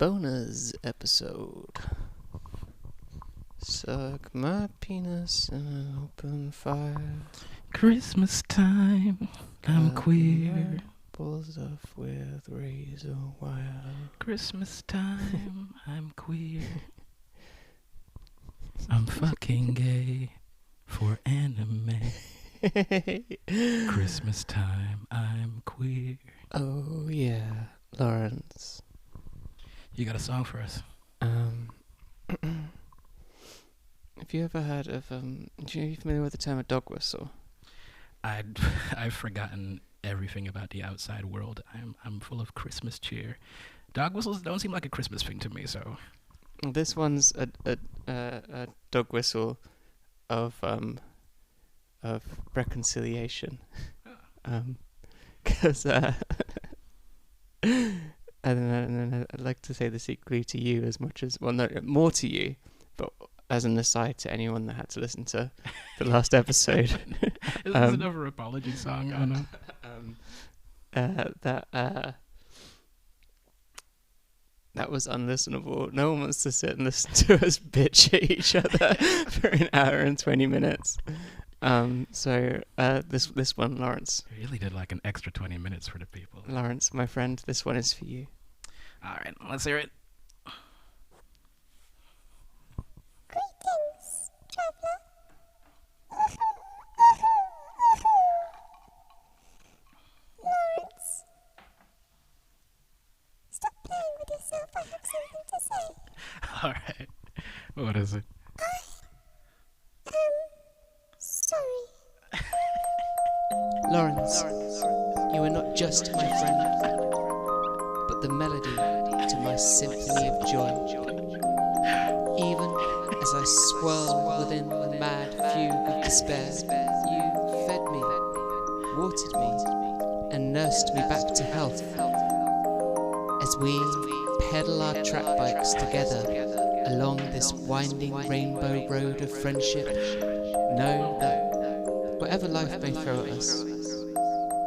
bonus episode. Suck my penis in an open fire. Christmas time, I'm queer. Balls off with razor wire. Christmas time, I'm queer. I'm fucking gay for anime. Christmas time, I'm queer. Oh yeah, Lawrence. You got a song for us? Have you ever heard of are you familiar with the term a dog whistle? I've forgotten everything about the outside world. I'm full of Christmas cheer. Dog whistles don't seem like a Christmas thing to me, so. This one's a dog whistle of reconciliation. Because and I'd like to say this equally to you as much as, well, no, more to you, but as an aside to anyone that had to listen to the last episode. Is this another apology song? Oh no. That was unlistenable. No one wants to sit and listen to us bitch at each other for an hour and 20 minutes. So this one, Lawrence. You really did like an extra 20 minutes for the people. Lawrence, my friend, this one is for you. All right, let's hear it. Greetings, traveller. Lawrence, stop playing with yourself. I have something to say. All right. What is it? I am sorry. Lawrence, you are not just my friend, but the melody to my symphony of joy. Even as I swirl within the mad fugue of despair, you fed me, watered me, and nursed me back to health. As we pedal our track bikes together along this winding rainbow road of friendship, know that whatever life may throw at us,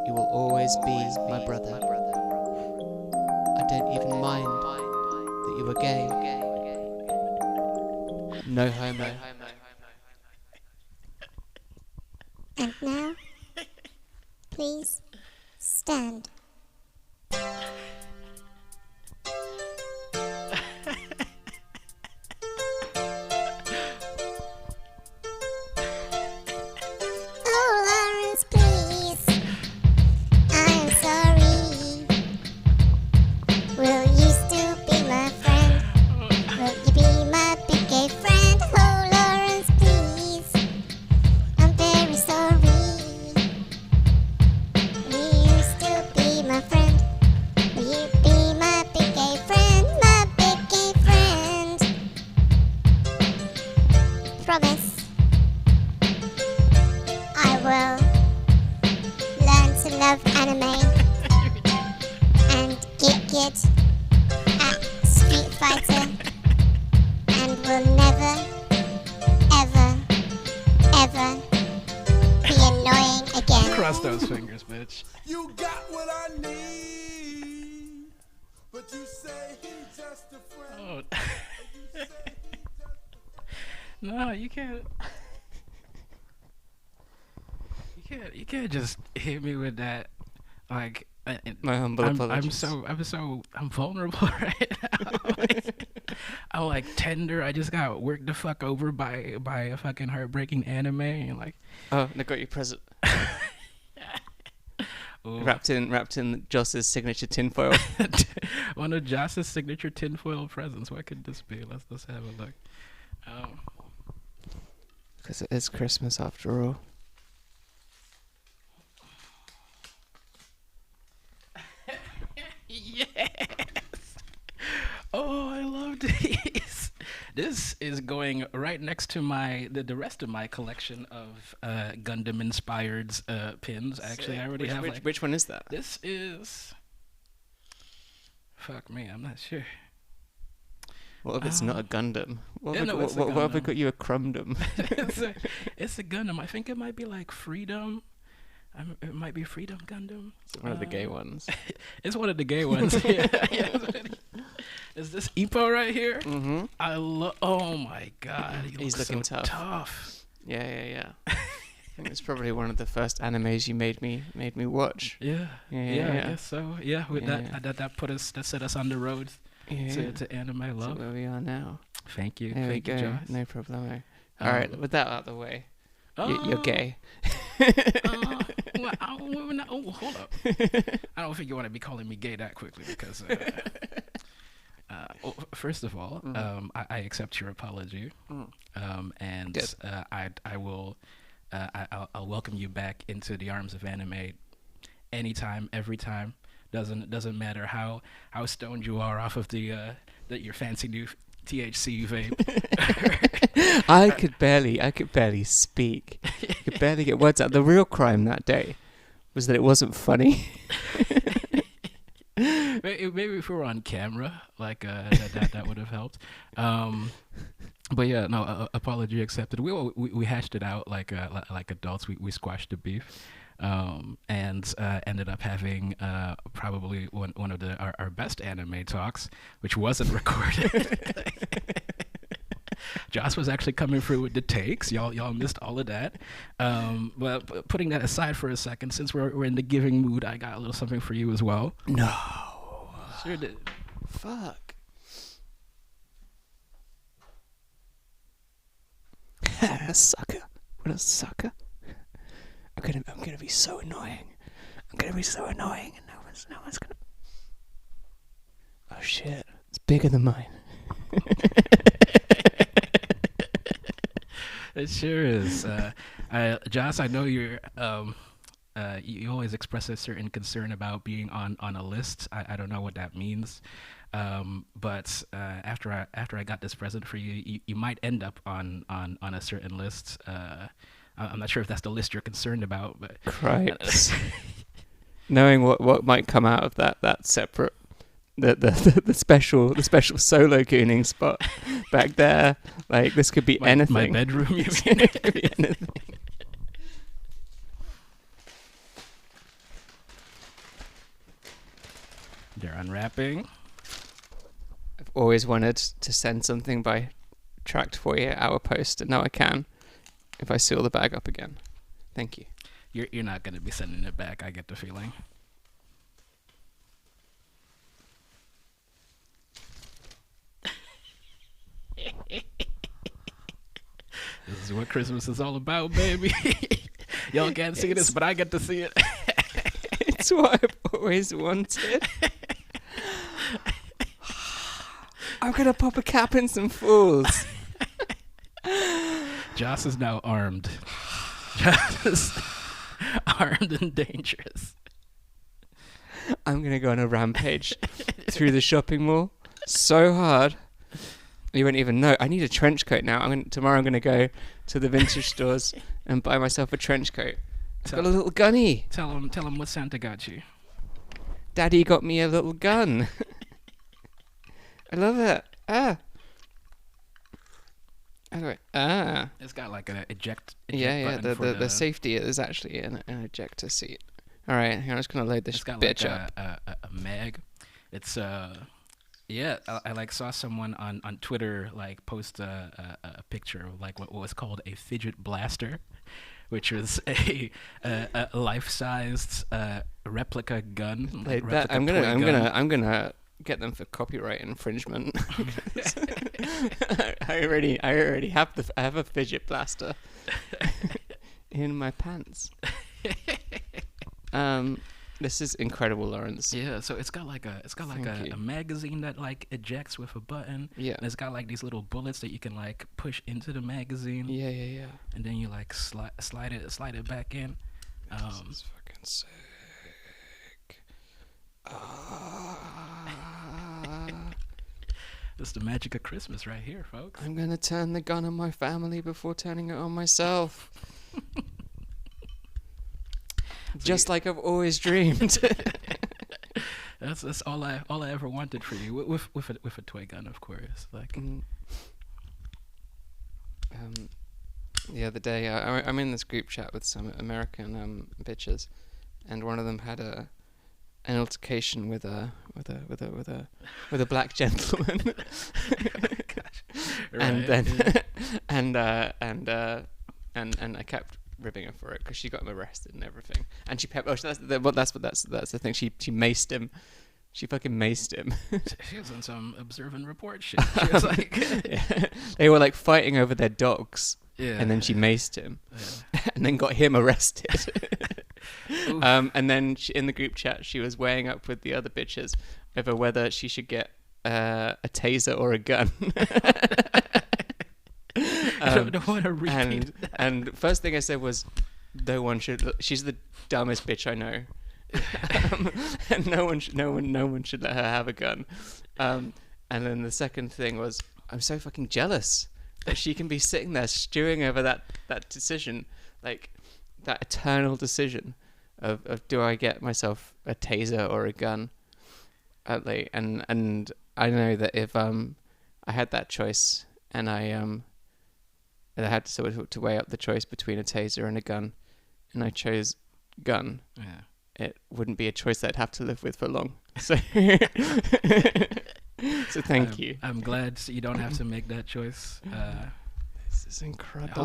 you will always be my brother. I don't even mind that you are gay. No homo. And now, please stand. Oh, Lawrence, please. I'm sorry. Will you still be my friend? Will you be my big gay friend? Oh, Lawrence, please. I'm very sorry. Will you still be my friend? Will you be my big gay friend? My big gay friend. Promise. I will learn to love anime and get good at Street Fighter and will never, ever, ever be annoying again. Cross those fingers, bitch. You got what I need, but you say he's just a friend. Oh. No, you can't. You can't just hit me with that. Like, My humble apologies. I'm vulnerable right now. I'm like tender. I just got worked the fuck over by a fucking heartbreaking anime, and like. Oh, and I got your present. Ooh. Wrapped in Joss's signature tinfoil. One of Joss's signature tinfoil presents. What could this be? Let's have a look. Because it is Christmas after all. Yes. Oh, I love these. This is going right next to the rest of my collection of Gundam inspired pins. Actually, I already have. Which one is that? This is. Fuck me, I'm not sure. What if it's not a Gundam? What Yeah, if no, what it's a have we Gundam. got you a Crumdom? it's a Gundam. I think it might be like Freedom. It might be Freedom Gundam. One of the gay ones. It's one of the gay ones. Yeah, it's Is this Ippo right here? Mm-hmm. I love. Oh my God, He's looks looking so tough. Yeah. I think it's probably one of the first animes you made me watch. Yeah, Yeah. I guess so. Yeah, with that set us on the road to anime love. So where we are now. Thank you, There we thank you, go. Josh. No problem. All right, with that out of the way, you're gay. Hold up. I don't think you want to be calling me gay that quickly because, first of all, I accept your apology, and I will, I'll welcome you back into the arms of anime, anytime, every time. Doesn't matter how stoned you are off of your fancy new THC vape. I could barely speak. I could barely get words out. The real crime that day was that it wasn't funny. Maybe if we were on camera, like that would have helped. But yeah, no, apology accepted. We hashed it out like adults. We squashed the beef, and ended up having probably one of our best anime talks, which wasn't recorded. Joss was actually coming through with the takes. Y'all missed all of that. But putting that aside for a second, since we're in the giving mood, I got a little something for you as well. No. Sure did. Fuck. Sucker. What a sucker. I'm gonna be so annoying. And no one's gonna. Oh shit. It's bigger than mine. It sure is. Joss, I know you're. You always express a certain concern about being on a list. I don't know what that means, but after I got this present for you, you might end up on a certain list. I'm not sure if that's the list you're concerned about, but Cripes. Knowing what might come out of that separate. The special solo gooning spot back there, like this could be anything. My bedroom, you mean? It could be anything. They're unwrapping. I've always wanted to send something by tracked 48-hour post, and now I can if I seal the bag up again. Thank you. You're not going to be sending it back, I get the feeling. This is what Christmas is all about, baby. Y'all can't see this, but I get to see it. It's what I've always wanted. I'm gonna pop a cap in some fools. Joss is now armed. Joss is armed and dangerous. I'm gonna go on a rampage through the shopping mall so hard. You won't even know. I need a trench coat now. Tomorrow I'm gonna go to the vintage stores and buy myself a trench coat. I've got a little gunny. Tell him what Santa got you. Daddy got me a little gun. I love it. Anyway, It's got like an eject yeah. button The safety is actually an ejector seat. All right, I'm just gonna load this it's got bitch like up. a mag. It's yeah. I like saw someone on Twitter like post a picture of like what was called a fidget blaster, which was a life-sized replica gun. Like that, I'm gonna get them for copyright infringement. I already have a fidget blaster in my pants. This is incredible, Lawrence. Yeah, so it's got like a magazine that like ejects with a button. Yeah. And it's got like these little bullets that you can like push into the magazine. Yeah. And then you like slide it back in. This is fucking sick. It's the magic of Christmas right here, folks. I'm gonna turn the gun on my family before turning it on myself. Just like I've always dreamed. That's all I ever wanted for you with a toy gun, of course. Like the other day, I'm in this group chat with some American bitches, and one of them had an altercation with a black gentleman, and then and I kept ribbing her for it because she got him arrested and everything, and she that's the thing. She maced him. She fucking maced him. She was on some observe and report shit. She was like, yeah. They were like fighting over their dogs, and then she maced him, and then got him arrested. And then in the group chat, she was weighing up with the other bitches over whether she should get a taser or a gun. I don't want to repeat that. And first thing I said was, no one should. She's the dumbest bitch I know. And no one should let her have a gun. And then the second thing was, I'm so fucking jealous that she can be sitting there stewing over that decision, like that eternal decision of do I get myself a taser or a gun? And I know that if I had that choice and I had to weigh up the choice between a taser and a gun, and I chose gun. Yeah. It wouldn't be a choice that I'd have to live with for long. So, so thank you. I'm glad you don't have to make that choice. This is incredible.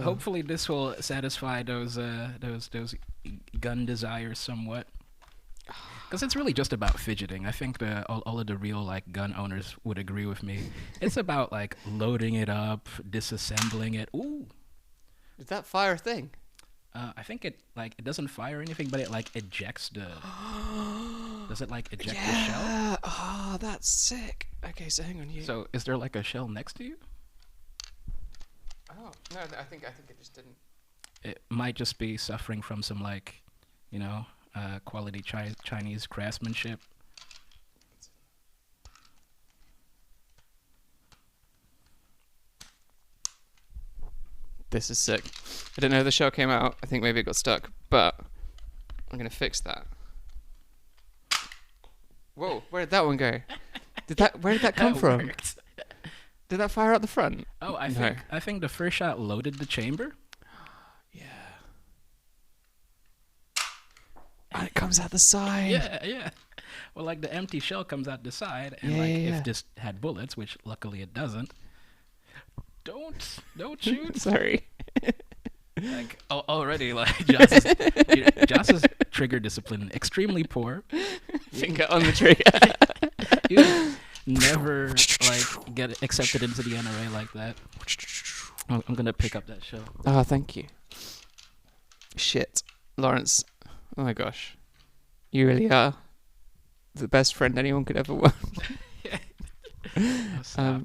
Hopefully, this will satisfy those gun desires somewhat. Because it's really just about fidgeting. I think all of the real like gun owners would agree with me. It's about like loading it up, disassembling it. Ooh, Did that fire a thing? I think it doesn't fire anything, but it like ejects the. Does it like eject the shell? Oh, that's sick. Okay, so hang on. So is there like a shell next to you? Oh no, I think it just didn't. It might just be suffering from some like, quality Chinese craftsmanship. This is sick. I didn't know the shell came out. I think maybe it got stuck, but I'm gonna fix that. Whoa, where did that one go? Where did that come from? Worked. Did that fire out the front? Oh, I No. think the first shot loaded the chamber. Yeah. And it comes out the side. Yeah. Well, like the empty shell comes out the side, and Yeah. if this had bullets, which luckily it doesn't, don't shoot. Sorry. Like already, like Joss's trigger discipline extremely poor. Finger on the trigger. You never like get accepted into the NRA like that. I'm gonna pick up that shell. Oh, thank you. Shit. Lawrence. Oh my gosh. You really are the best friend anyone could ever want. Oh, stop.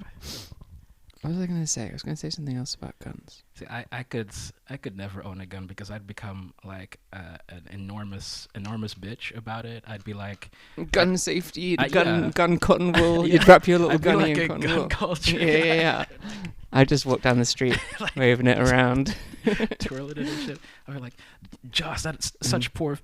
What was I going to say? I was going to say something else about guns. See, I could never own a gun because I'd become like an enormous bitch about it. I'd be like Gun safety, yeah. gun cotton wool. Yeah. You'd wrap your little I'd be gunny like in a cotton gun wool. culture. Yeah. I just walk down the street waving it around. Twirl it and shit. I'd be like, Joss, that's such poor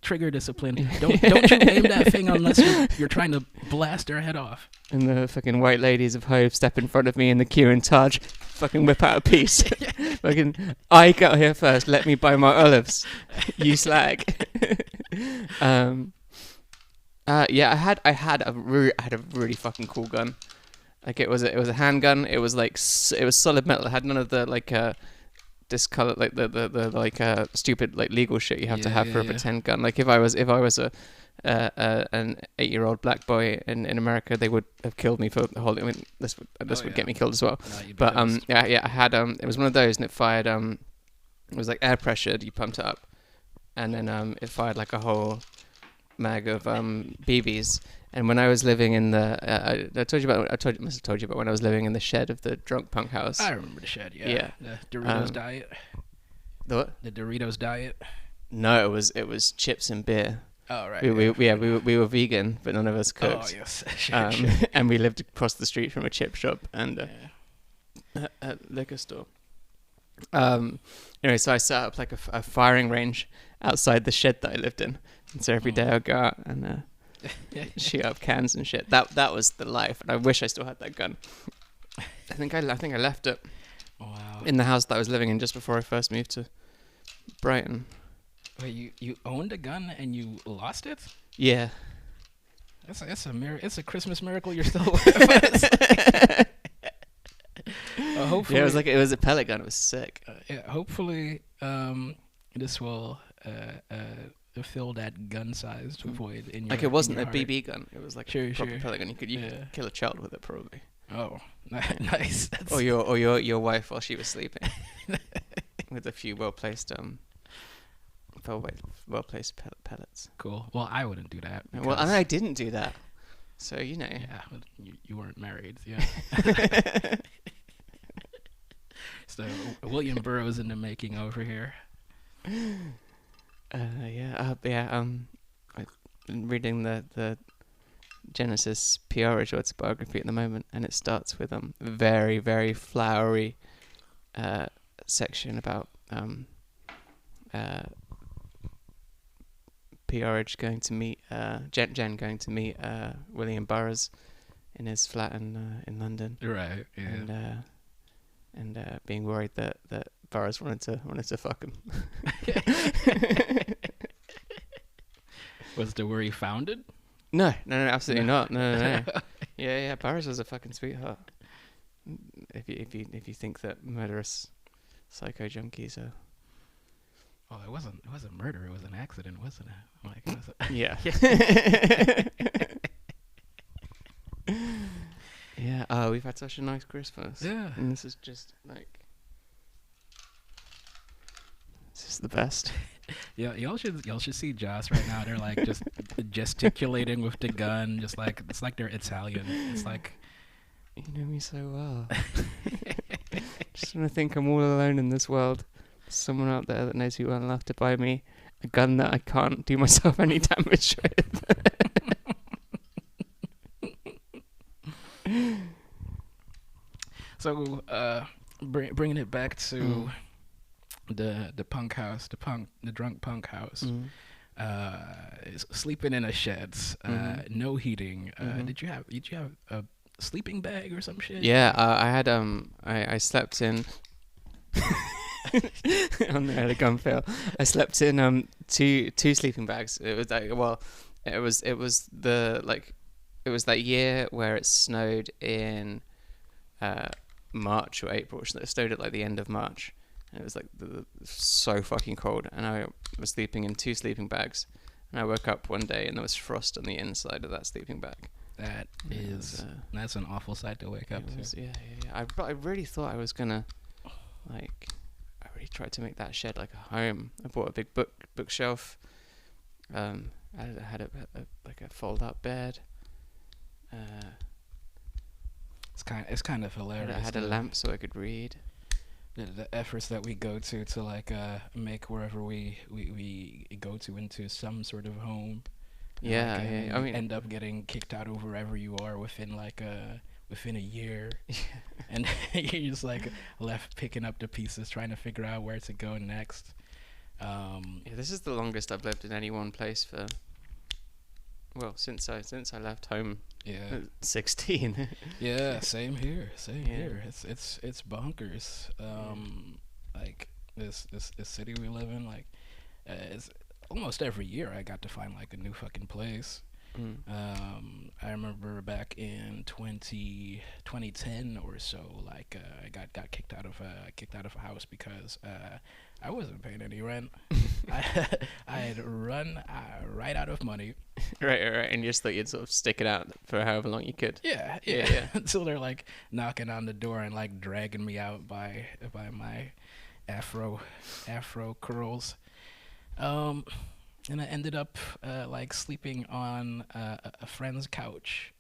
trigger discipline. Don't you aim that thing unless you're trying to blast their head off. And the fucking white ladies of Hove step in front of me in the queue and Taj fucking whip out a piece. Fucking, I got here first. Let me buy my olives. You slag. Yeah, I had a really fucking cool gun. Like it was a handgun. It was like it was solid metal. It had none of the like discolor like the stupid like legal shit you have to have for a pretend gun. Like if I was an 8-year-old black boy in America, they would have killed me for holding. I mean, this would get me killed as well. No, But I had it was one of those, and it fired it was like air pressured. You pumped it up, and then it fired like a whole mag of BBs. And when I was living in the I must have told you about when I was living in the shed of the drunk punk house. I remember the shed. Yeah. The Doritos diet. The what? The Doritos diet. No, it was chips and beer. Oh right. We were vegan, but none of us cooked. Oh yes. Sure. And we lived across the street from a chip shop and a liquor store. Anyway, so I set up like a firing range outside the shed that I lived in, and so every day I'd go out and shoot up cans and shit. That was the life, and I wish I still had that gun. I think I left it in the house that I was living in just before I first moved to Brighton. Wait, you owned a gun and you lost it? Yeah. That's a it's a Christmas miracle you're still alive. Hopefully, Yeah, it was a pellet gun. It was sick. hopefully, this will fill that gun-sized void in your. Like it wasn't in a your heart. BB gun. It was like Sure, a proper sure. pellet gun. You could kill a child with it probably. Oh, nice. That's Or your wife while she was sleeping. With a few well placed pellets. cool. Well, I wouldn't do that. Well, and I didn't do that. So you know. Yeah, but you weren't married. Yeah. So William Burroughs in the making over here. I'm reading the Genesis PR autobiography at the moment, and it starts with a very, very flowery section about PRH going to meet Jen going to meet William Burroughs in his flat in London, Right. Yeah. and being worried that Burroughs wanted to fuck him. Was the worry founded? No, absolutely not. No. Yeah, Burroughs was a fucking sweetheart. If you think that murderous psycho junkies are. Oh, it wasn't murder. It was an accident, wasn't it? Like, it was Yeah. Yeah. Oh, we've had such a nice Christmas. Yeah. And this is just like. This is the best. Yeah, y'all should see Joss right now. They're like just gesticulating with the gun, just like it's like they're Italian. It's like You know me so well. Just when I think I'm all alone in this world, there's someone out there that knows me well enough to buy me a gun that I can't do myself any damage with. so. Bringing it back to the punk house, the drunk punk house. Sleeping in a shed, no heading. Did you have a sleeping bag or some shit? Yeah, I had I slept in. On the other gun fail. I slept in two sleeping bags. It was like, well, it was that year where it snowed in March or April. It snowed at like the end of March. And it was like so fucking cold, and I was sleeping in two sleeping bags. And I woke up one day and there was frost on the inside of that sleeping bag. That's an awful sight to wake up to. Yeah. I really thought I was gonna, like, I really tried to make that shed like a home. I bought a big bookshelf. I had a fold up bed. It's kind of hilarious. I had a lamp so I could read. The efforts that we go to like make wherever we go to into some sort of home. Yeah, and I mean, end up getting kicked out of wherever you are within a year, and you're just like left picking up the pieces, trying to figure out where to go next. This is the longest I've lived in any one place for. Well, since I left home. Yeah. 16. Yeah, same here. Here. It's bonkers. Like this city we live in, like it's almost every year I got to find like a new fucking place. I remember back in 2010 or so, like I got kicked out of a house because I wasn't paying any rent. I had run right out of money. Right, and you just thought you'd sort of stick it out for however long you could. Yeah. Until they're like knocking on the door and like dragging me out by my afro curls. And I ended up like sleeping on a friend's couch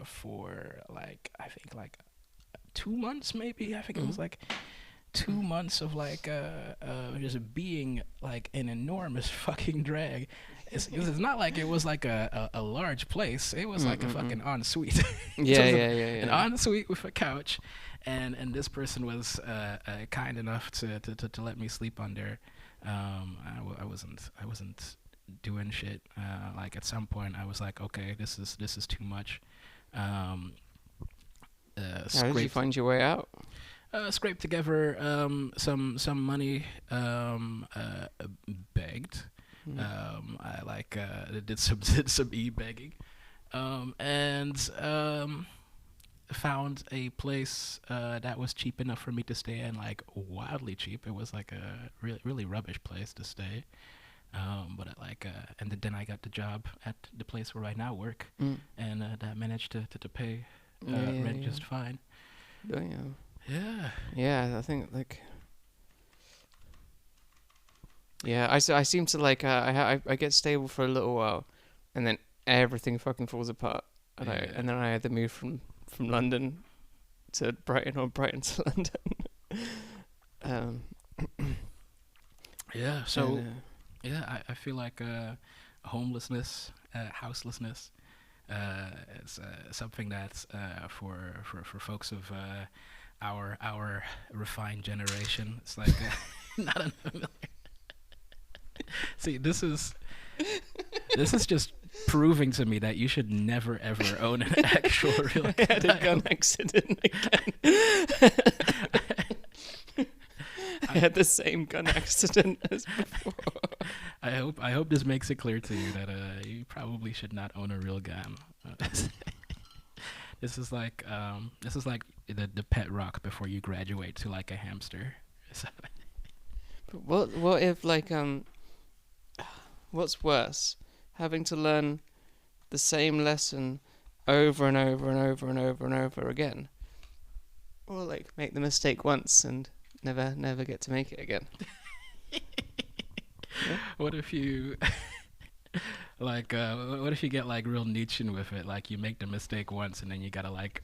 for like I think like 2 months maybe. I think it was like 2 months of like just being like an enormous fucking drag. It's not like it was like a large place. It was like a fucking ensuite. Yeah. An ensuite with a couch, and this person was kind enough to let me sleep on there. I wasn't doing shit. Like at some point I was like, okay, this is too much. How did you find your way out? Scraped together some money, begged. I like did some e-begging, and found a place that was cheap enough for me to stay in, like wildly cheap. It was like a really rubbish place to stay. But and then I got the job at the place where I now work, and that managed to pay rent just fine. Oh, yeah. Yeah. Yeah, I think like. Yeah, I seem to like I get stable for a little while, and then everything fucking falls apart, and then I had to move from London to Brighton or Brighton to London. Yeah. So I feel like homelessness, houselessness, is something that's for folks of our refined generation. It's like not unfamiliar. See, this is just proving to me that you should never ever own an actual real gun. I had a gun accident again. I had the same gun accident as before. I hope this makes it clear to you that you probably should not own a real gun. This is like the pet rock before you graduate to like a hamster. But what if like what's worse, having to learn the same lesson over and over and over and over and over again, or like make the mistake once and never get to make it again? Yeah? What if you like what if you get like real Nietzschean with it, like you make the mistake once and then you gotta like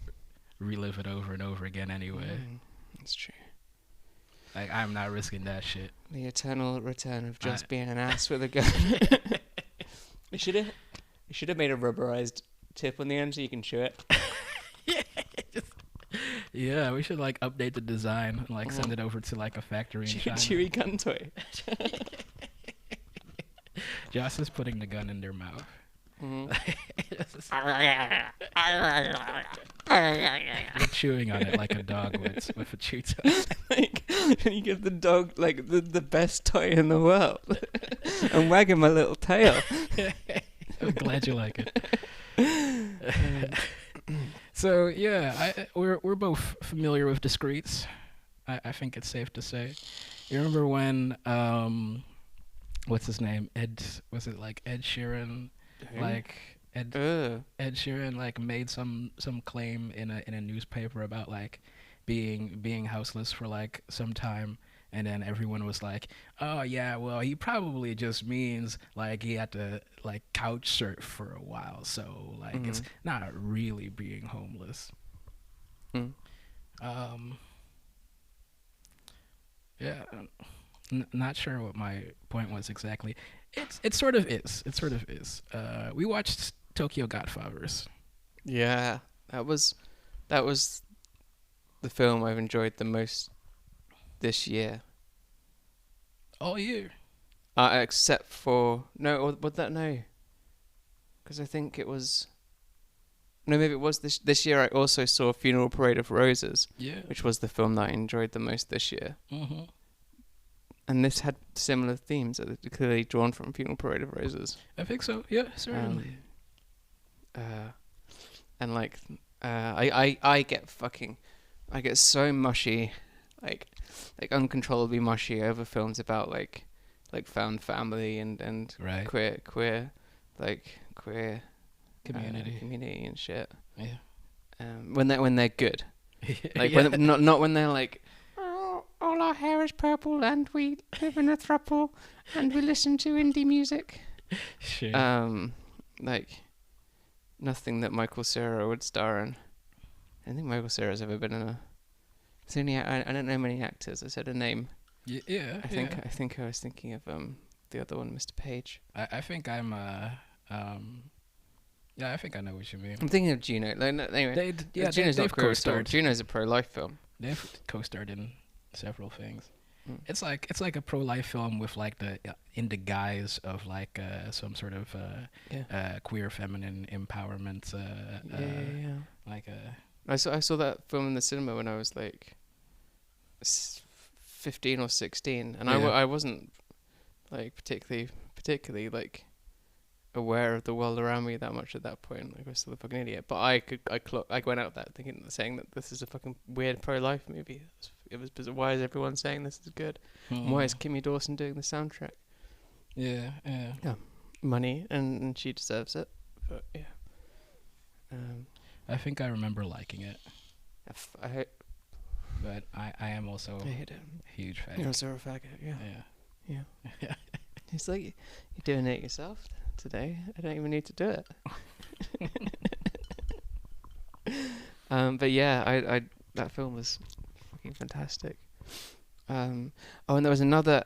relive it over and over again anyway? That's true. Like, I'm not risking that shit. The eternal return of just being an ass with a gun. You should have made a rubberized tip on the end so you can chew it. Yeah, we should like update the design and like send it over to like a factory in China. Chewy gun toy. Joss is putting the gun in their mouth. They're chewing on it like a dog with a chew toy. Like, and you give the dog like the best toy in the world. I'm wagging my little tail. I'm glad you like it. So yeah, we're both familiar with discreets. I think it's safe to say. You remember when what's his name? Ed Sheeran? Like Ed Sheeran like made some claim in a newspaper about like being houseless for like some time, and then everyone was like, oh yeah, well he probably just means like he had to like couch surf for a while, so like it's not really being homeless. Yeah, not sure what my point was exactly. It sort of is. It sort of is. We watched Tokyo Godfathers. Yeah, that was the film I've enjoyed the most this year. All year. Except for no, because I think it was. No, maybe it was this year. I also saw Funeral Parade of Roses. Yeah. Which was the film that I enjoyed the most this year. Mm-hmm. And this had similar themes that are clearly drawn from Funeral Parade of Roses. I think so. Yeah, certainly. And like, I get so mushy, like uncontrollably mushy over films about like found family and right. queer community and shit. Yeah. When they're good, like yeah. when not when they're like, oh, all our hair is purple and we live in a throuple and we listen to indie music. Sure. Like nothing that Michael Cera would star in. I don't think Michael Cera's ever been in a. It's only I don't know many actors. I said a name. Yeah. I think I was thinking of the other one, Mr. Page. I think I'm yeah, I think I know what you mean. I'm thinking of Juno. Like, no, anyway, Juno's not queer at all. Juno's a pro-life film. They've co-starred in several things. It's like a pro-life film with like in the guise of like some sort of queer feminine empowerment. Yeah. Like I saw that film in the cinema when I was like 15 or 16, and I wasn't like particularly particularly like aware of the world around me that much at that point. Like I was still a fucking idiot, but I went out that thinking, saying that this is a fucking weird pro-life movie. It was bizarre. Why is everyone saying this is good? And why is Kimmy Dawson doing the soundtrack? Yeah. Money, and she deserves it. But yeah, I think I remember liking it, I but I am also hate it. a huge fan. You're also a faggot. Yeah. Yeah. It's like you're doing it yourself today. I don't even need to do it. But yeah, I that film was fucking fantastic. And there was another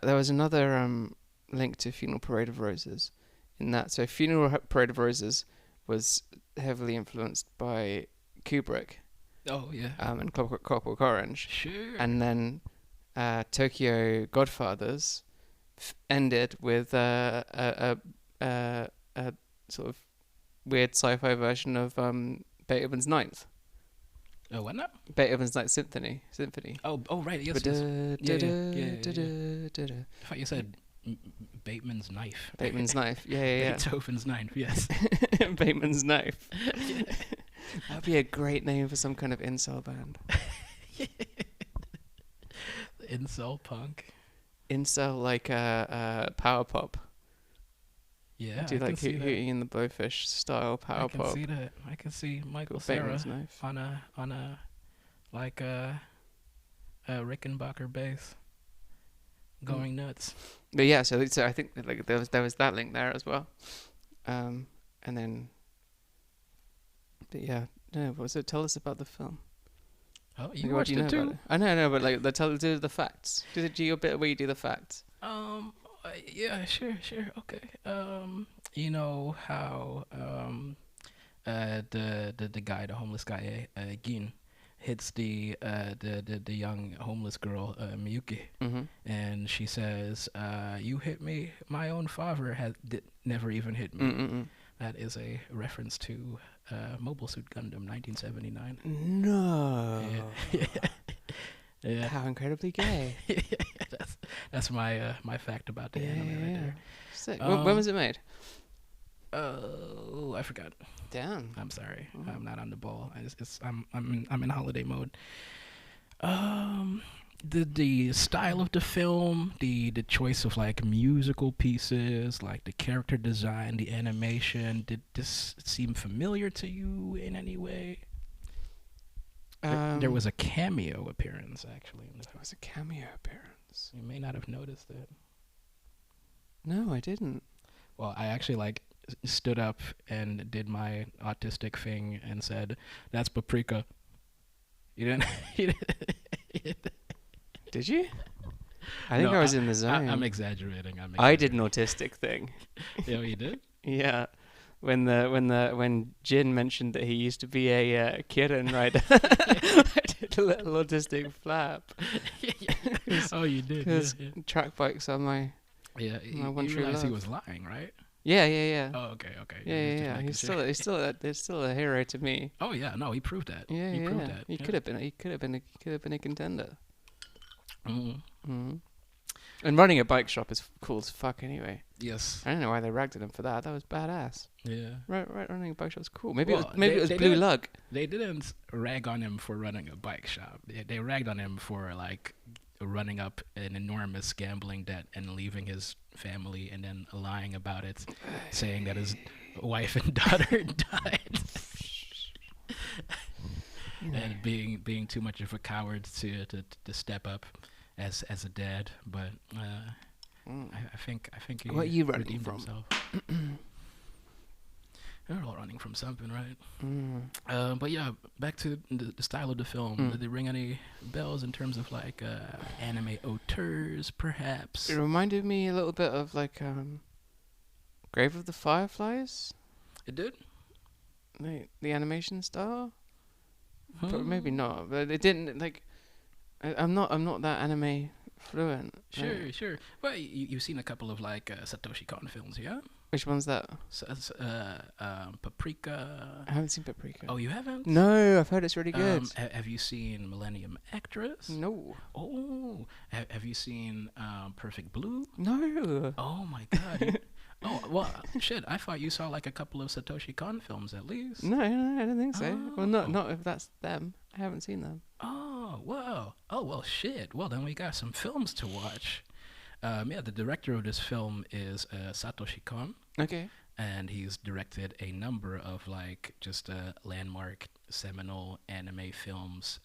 link to Funeral Parade of Roses in that. So Parade of Roses was heavily influenced by Kubrick. Oh yeah. And Clockwork Orange. Sure. And then Tokyo Godfathers ended with a sort of weird sci-fi version of Beethoven's Ninth. Oh, what now? Beethoven's Ninth Symphony. Oh, right. Yes. Yeah. I thought you said Bateman's knife. Bateman's knife. Yeah. Beethoven's knife. Yes. Bateman's knife. That'd be a great name for some kind of incel band. Incel punk. Incel like power pop. Yeah. Do like Hootie and the Blowfish style power pop. I can see that. I can see Michael Bateman's Cera knife. on a like a Rickenbacker bass going nuts. But yeah, so I think that, like there was that link there as well. And then but yeah, no, what was it? Tell us about the film. Oh, Like, you what watched do you know it too? about it? I know, but like do the facts. Do your bit where you do the facts. Yeah, sure, okay. You know how the guy, the homeless guy, Gin, hits the young homeless girl, Miyuki, and she says, "You hit me. My own father never even hit me." That is a reference to Mobile Suit Gundam 1979. No. Yeah. How incredibly gay. That's my my fact about the anime right there. Sick. When was it made? Oh, I forgot. Damn. I'm sorry. I'm not on the ball. I'm in holiday mode. The style of the film, the choice of like musical pieces, like the character design, the animation, did this seem familiar to you in any way? There was a cameo appearance actually in the film. There was a cameo appearance. You may not have noticed it. No, I didn't. Well, I actually like stood up and did my autistic thing and said, "That's paprika." You didn't? You didn't. Did you? I think I was in the zone. I'm exaggerating. I did an autistic thing. Yeah, you did? Yeah. When Jin mentioned that he used to be a kitten rider, I did a little autistic flap. Oh, you did. Because track bikes are my Yeah, my one you true realized he love. was lying, right? Yeah. Oh, okay. Yeah. He's still a hero to me. Oh yeah, no, he proved that. Yeah, he proved that. He could have been a contender. Mm-hmm. And running a bike shop is cool as fuck anyway. Yes. I don't know why they ragged at him for that. That was badass. Yeah. Right, running a bike shop was cool. Maybe Well, it was they Blue didn't- Lug. They didn't rag on him for running a bike shop. They ragged on him for like running up an enormous gambling debt and leaving his family and then lying about it, saying that his wife and daughter died. And being too much of a coward to step up as a dad, but I think he What are you running redeemed from? himself. They're all running from something, right? But yeah, back to the style of the film. Did they ring any bells in terms of like anime auteurs, perhaps? It reminded me a little bit of like Grave of the Fireflies. It did. The animation style. But maybe not. But it didn't like. I'm not that anime fluent. Sure. Well, you've seen a couple of like Satoshi Kon films, yeah? Which one's that? Paprika. I haven't seen Paprika. Oh, you haven't? No, I've heard it's really good. Have you seen Millennium Actress? No. Oh, have you seen Perfect Blue? No. Oh my God! Oh well, shit! I thought you saw like a couple of Satoshi Kon films at least. No, I don't think so. Well, Oh. not if that's them. I haven't seen them. Oh well. Oh well, shit. Well, then we got some films to watch. Yeah, the director of this film is Satoshi Kon, Okay. and he's directed a number of like just landmark seminal anime films.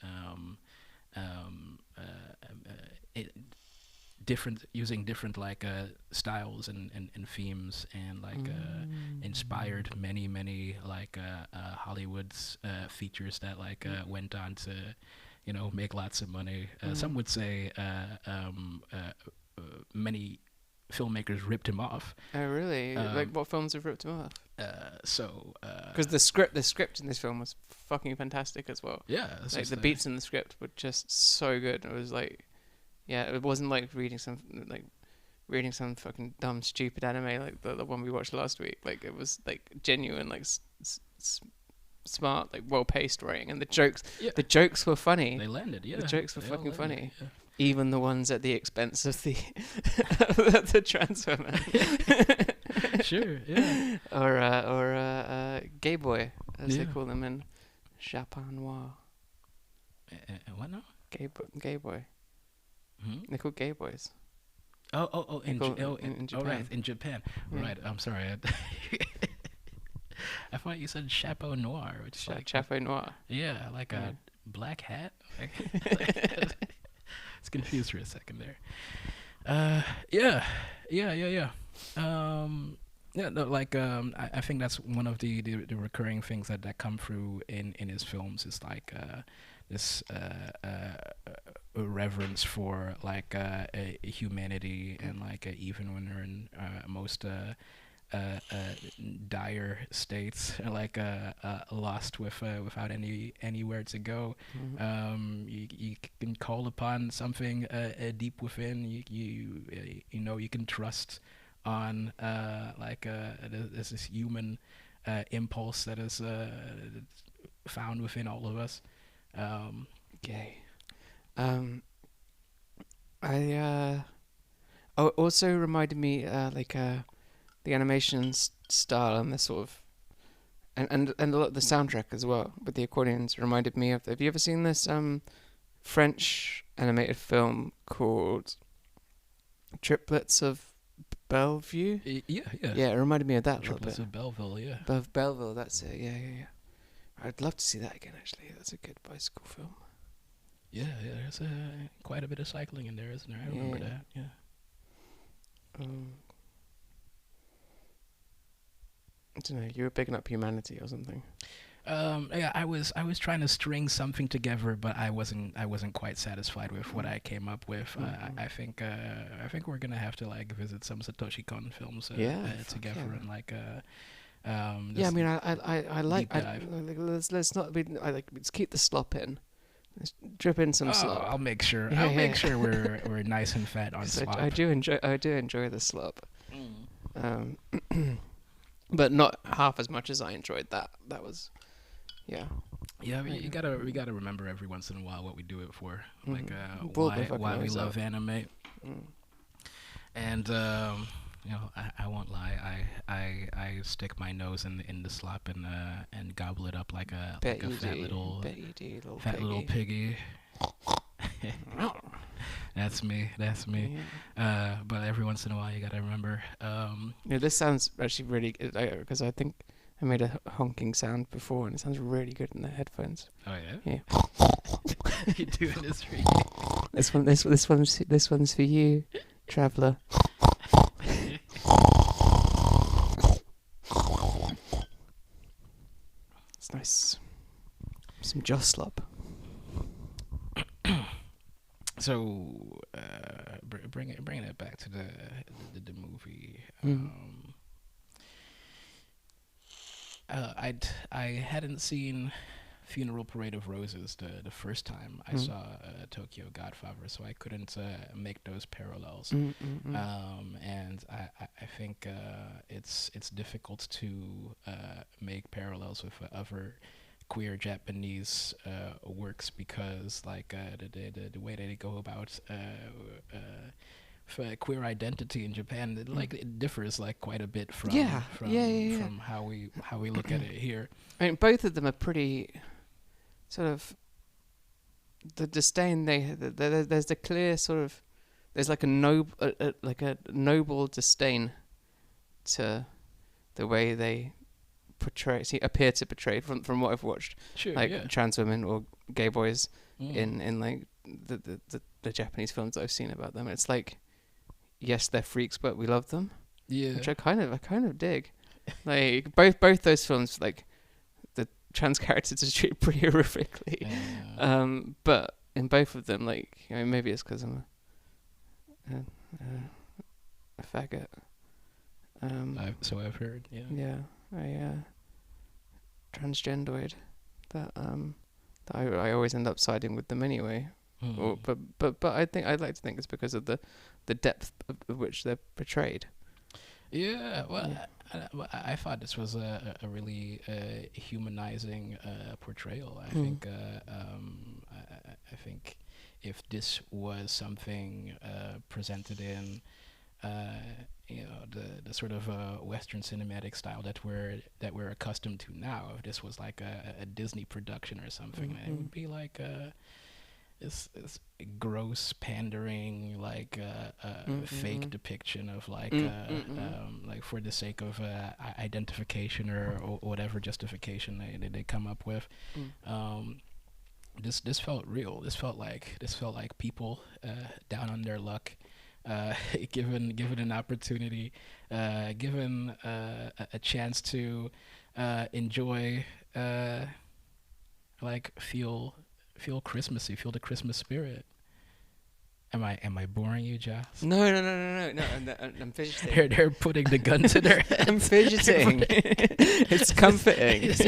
Different using different like styles and themes and like inspired many like Hollywood's features that like went on to make lots of money. Some would say many filmmakers ripped him off. Oh, really? Like, what films have ripped him off? Because the script in this film was fucking fantastic as well. Yeah, it's Like just, the beats in the script were just so good. It was like, yeah, it wasn't like reading some fucking dumb stupid anime like the one we watched last week. Like it was like genuine, like smart, like well paced writing, and the jokes were funny. they landed. Yeah, The jokes were they all fucking landed, funny. yeah. Even the ones at the expense of the the transfer man. Sure, yeah. or gay boy, as they Yeah. call them in Japanois. What now? Gay boy. Hmm? They're called gay boys. Oh, in Cool, Japan. in Right, Japan. in Japan. Yeah. Right. I'm sorry. I thought you said chapeau noir, which is like Chapeau noir. yeah, like Yeah. a black hat. Like, it's confused for a second there. Yeah. Yeah, no, like I think that's one of the recurring things that come through in his films is like this reverence for like humanity and like even when they're in most dire states, like lost without anywhere to go. You can call upon something deep within. You can trust on like there's this human impulse that is found within all of us. Gay. Also reminded me like the animation style and the sort of and a lot of the soundtrack as well with the accordions reminded me of. Have you ever seen this French animated film called Triplets of Bellevue? Yeah. Yeah, it reminded me of that a little Triplets bit. of Belleville, yeah. Belleville, that's it. Yeah. I'd love to see that again. Actually, that's a good bicycle film. Yeah, there's quite a bit of cycling in there, isn't there? I remember Yeah. that, yeah. I don't know. You were picking up Humanity or something. Yeah, I was trying to string something together, but I wasn't quite satisfied with what I came up with. I think we're gonna have to like visit some Satoshi Kon films Fuck together yeah. and like Yeah, I mean, I like. deep dive. Let's not be. Let's keep the slop in. Let's drip in some slop. I'll make sure. Yeah, I'll make yeah. sure we're nice and fat on 'Cause slop. I do enjoy the slop. Mm. But not half as much as I enjoyed that. That was, yeah. Yeah, we gotta remember every once in a while what we do it for, like Bored with fucking why we ourselves. love anime. Mm. And I won't lie, I stick my nose in the slop and gobble it up like a Bet you fat do. little Bet you do, little fat little piggy. That's me. Yeah. But every once in a while, you gotta remember. Yeah, this sounds actually really good because I think I made a honking sound before, and it sounds really good in the headphones. Oh yeah. Yeah. You doing this for you? This one's for you, traveller. It's nice. Some joslop. So, bringing it back to the movie. I hadn't seen Funeral Parade of Roses the first time I saw Tokyo Godfathers, so I couldn't make those parallels. And I think it's difficult to make parallels with other queer Japanese works because like the way they go about queer identity in Japan, it differs like quite a bit from from how we look at it here. I mean, both of them are pretty sort of the disdain there's the clear sort of there's like a noble disdain to the way they appear to portray from what I've watched, trans women or gay boys in like the Japanese films that I've seen about them. It's like, yes, they're freaks, but we love them. Yeah, which I kind of dig. Like both those films, like the trans characters are treated pretty horrifically. But in both of them, like, I mean, maybe it's because I'm a faggot. So I've heard. Yeah. Transgenderoid. That I always end up siding with them anyway. But I'd like to think it's because of the depth of which they're portrayed. Yeah, well, I thought this was a really humanizing portrayal. I think I think if this was something presented in the sort of Western cinematic style that we're accustomed to now, if this was like a Disney production or something, it would be like this gross pandering, like fake depiction of like for the sake of identification or whatever justification they come up with. This felt real. This felt like people down on their luck, given an opportunity, given a chance to enjoy, like feel Christmassy, feel the Christmas spirit. Am I boring you, Joss? No. I'm fidgeting. They're putting the gun to their head. I'm fidgeting. It's comforting. It's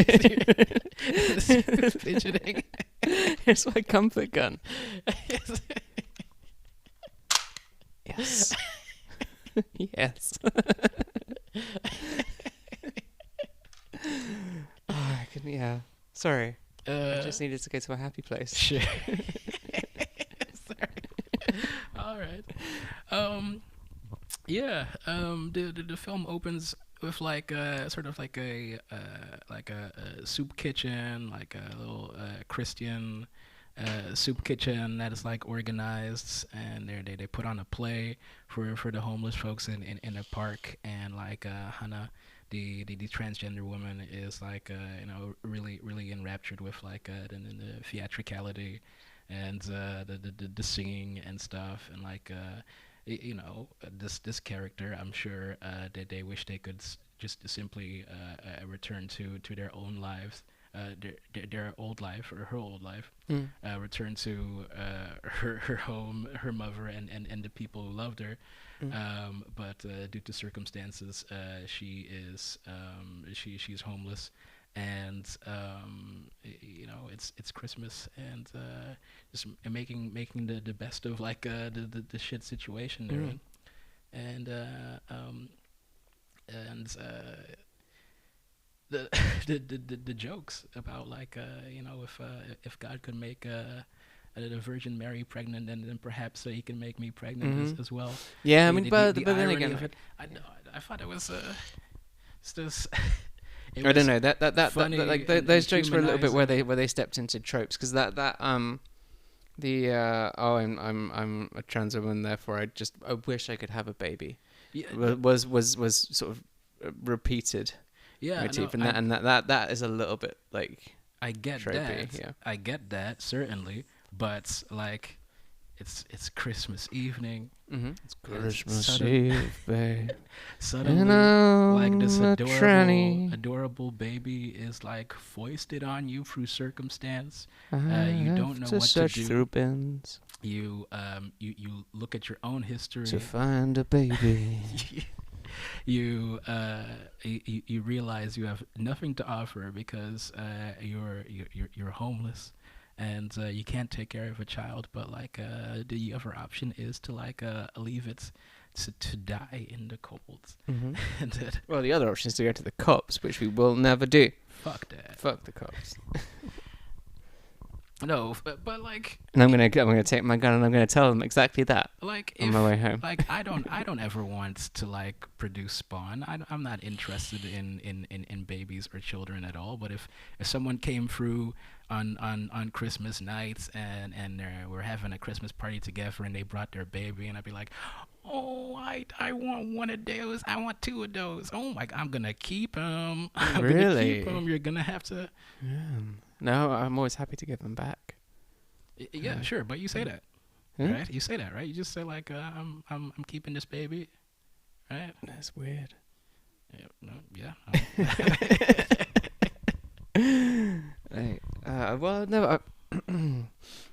fidgeting. It's my comfort gun. Yes. Yes. I couldn't. Yeah. Sorry. I just needed to go to a happy place. Sure. All right. Yeah. The film opens with like sort of like a soup kitchen, like a little Christian soup kitchen that is like organized, and they put on a play for the homeless folks in a park, and like Hannah, the transgender woman, is like really enraptured with like the theatricality and the singing and stuff, and like this character, I'm sure that they wish they could just simply return to their own lives, their old life or her old life, return to her home, her mother, and the people who loved her. But due to circumstances, she's homeless, and it's Christmas, and just making the best of like the shit situation they're in, and the jokes about like if God could make the Virgin Mary pregnant, and then perhaps he can make me pregnant as well. Yeah, I mean, but then again, I thought it was this. I don't know that like those jokes were a little bit where they stepped into tropes, because I'm a trans woman, therefore I wish I could have a baby. Yeah, was sort of repeated. Yeah, motif, and that is a little bit like I get tropey, that. Yeah. I get that, certainly, but like it's Christmas evening. It's Christmas Eve, babe. Suddenly, like this adorable baby is like foisted on you through circumstance. You don't know what to do. Through bins. You look at your own history to find a baby. You realize you have nothing to offer because you're homeless, and you can't take care of a child. But like the other option is to like leave it to die in the cold. And well, the other option is to go to the cops, which we will never do. Fuck that. Fuck the cops. No, but like, And I'm gonna take my gun and I'm gonna tell them exactly that like on if my way home. like I don't ever want to like produce spawn. I'm not interested in babies or children at all. But if someone came through on Christmas nights and we're having a Christmas party together and they brought their baby, and I'd be like, oh, I want one of those. I want two of those. Oh my, I'm gonna keep them. I'm gonna Really? keep them. You're gonna have to. No, I'm always happy to give them back. Yeah, sure, but you say that, Huh? right? You say that, right? You just say like, I'm keeping this baby, right? That's weird. Yeah, no, yeah. Right. Well, no,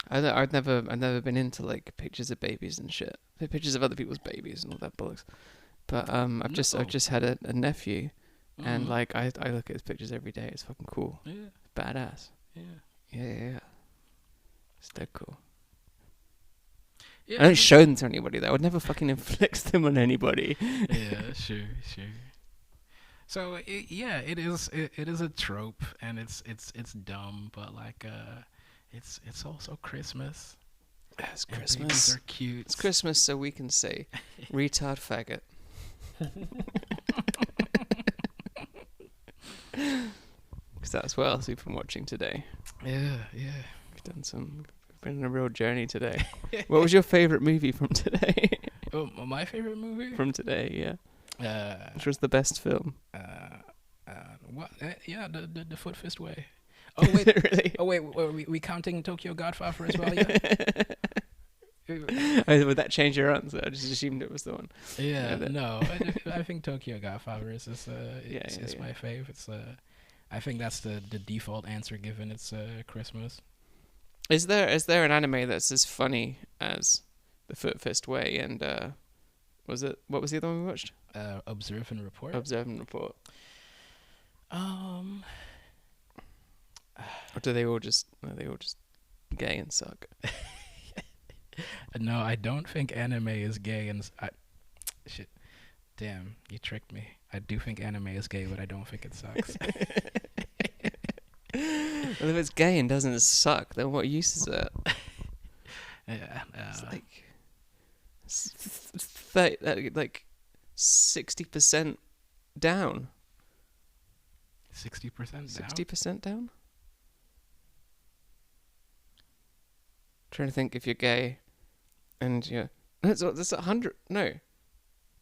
I've never been into like pictures of babies and shit. Pictures of other people's babies and all that bollocks. But I've just had a nephew, and like I look at his pictures every day. It's fucking cool. Yeah, Badass. yeah. Yeah. It's dead cool. Yeah, I don't show them to anybody though. I would never fucking inflict them on anybody. yeah, sure. So it is a trope, and it's dumb, but like it's also Christmas. It's and Christmas. babies are cute. It's Christmas, so we can say retard faggot. Because that's what else we've been watching today. Yeah. We've been on a real journey today. What was your favourite movie from today? Oh, my favorite movie From today, yeah. Uh, Which was the best film? what? Yeah, the Foot Fist Way. Oh wait, Really? oh wait, were we counting Tokyo Godfather as well? Yeah. Would that change your answer? I just assumed it was the one. Yeah, Yeah, no, I think Tokyo Godfathers is Yeah. my fave. It's I think that's the default answer given it's Christmas. Is there an anime that's as funny as The Foot Fist Way and what was the other one we watched? Observe and Report. Observe and Report. Um, Or are they all just gay and suck? no, I don't think anime is gay, and shit, damn, you tricked me. I do think anime is gay, but I don't think it sucks. Well, if it's gay and doesn't suck, then what use is it? Yeah, It's like 60% down. 60% down. 60% down. Trying to think if you're gay, and that's 100. No,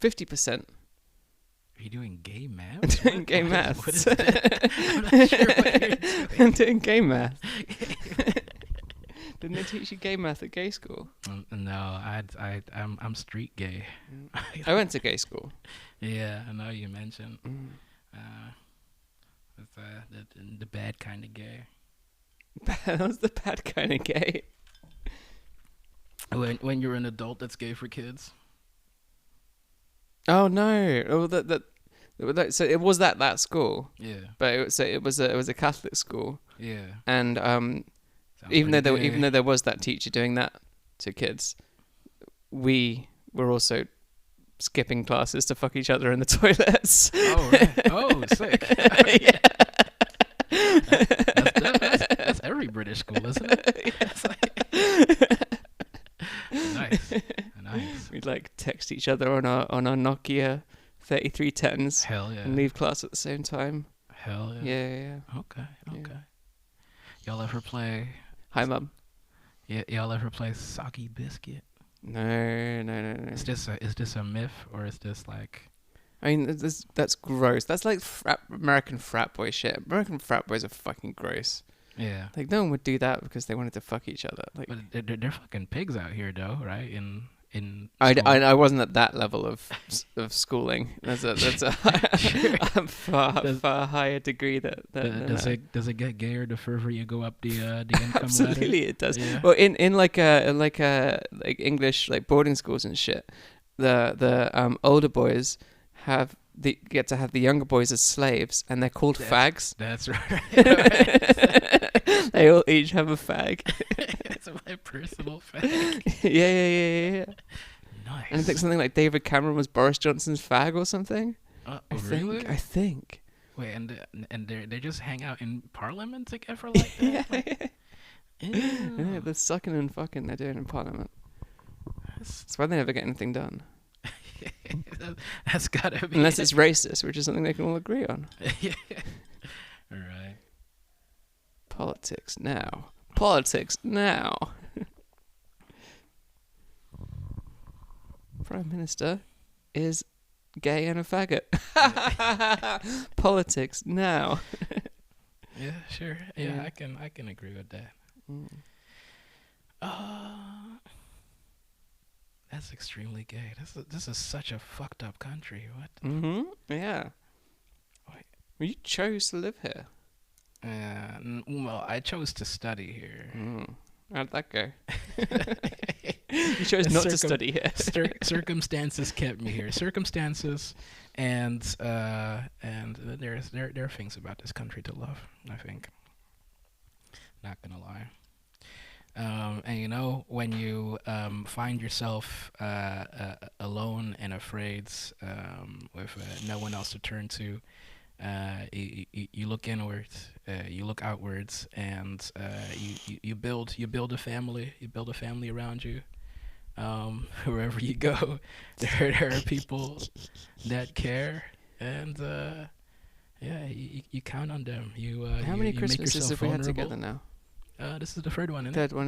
50%. Are you doing gay math? I'm doing gay What math. is that? I'm not sure what you're doing. I'm doing gay math. Didn't they teach you gay math at gay school? No, I'm street gay. I went to gay school. Yeah, I know you mentioned. Mm. The bad kind of gay. That was the bad kind of gay. When you're an adult that's gay for kids. Oh no! Oh, so it was that school, Yeah. but it was a Catholic school, Yeah. and Sounds even pretty gay. though there was that teacher doing that to kids, we were also skipping classes to fuck each other in the toilets. Oh, right. Oh, sick. Yeah. That's every British school, isn't it? It's nice. We'd like text each other on our Nokia 3310s Hell yeah. and leave class at the same time. Hell yeah. Yeah. Okay. Yeah. Y'all ever play? Hi, Mum. Yeah. Y'all ever play Soggy Biscuit? No. Is this a myth, or is this like? I mean, that's gross. That's like American frat boy shit. American frat boys are fucking gross. Yeah. Like, no one would do that because they wanted to fuck each other. Like, But they're fucking pigs out here, though, right? In I wasn't at that level of schooling. That's a far higher degree does it get gayer the further you go up the income ladder? Absolutely, it does. Yeah. Well, in like English like boarding schools and shit, the older boys get to have the younger boys as slaves, and they're called fags. That's right. They all each have a fag. That's my personal fag. Yeah. Nice. And I think something like David Cameron was Boris Johnson's fag or something. Really? I think. Wait, and they just hang out in Parliament together like that? Yeah. Yeah, the sucking and fucking they're doing in Parliament. That's why they never get anything done. That's gotta be. Unless it's racist, which is something they can all agree on. Yeah. All right. Politics now. Politics now. Prime Minister is gay and a faggot. Politics now. Yeah, sure. Yeah, Yeah. I can agree with that. Mm. That's extremely gay. This is such a fucked up country. What? Mm-hmm. Yeah. Wait. Well, you chose to live here. Well, I chose to study here. Mm. How'd that go? You chose not to study here. Circumstances kept me here. Circumstances, and there are things about this country to love. I think. Not gonna lie. And you know, when you find yourself alone and afraid, with no one else to turn to, you look inwards, you look outwards, and you build a family. You build a family around you. Wherever you go, there are people that care, and you count on them. How many you make Christmases yourself have we had vulnerable. together now? This is the third one, isn't it? Third one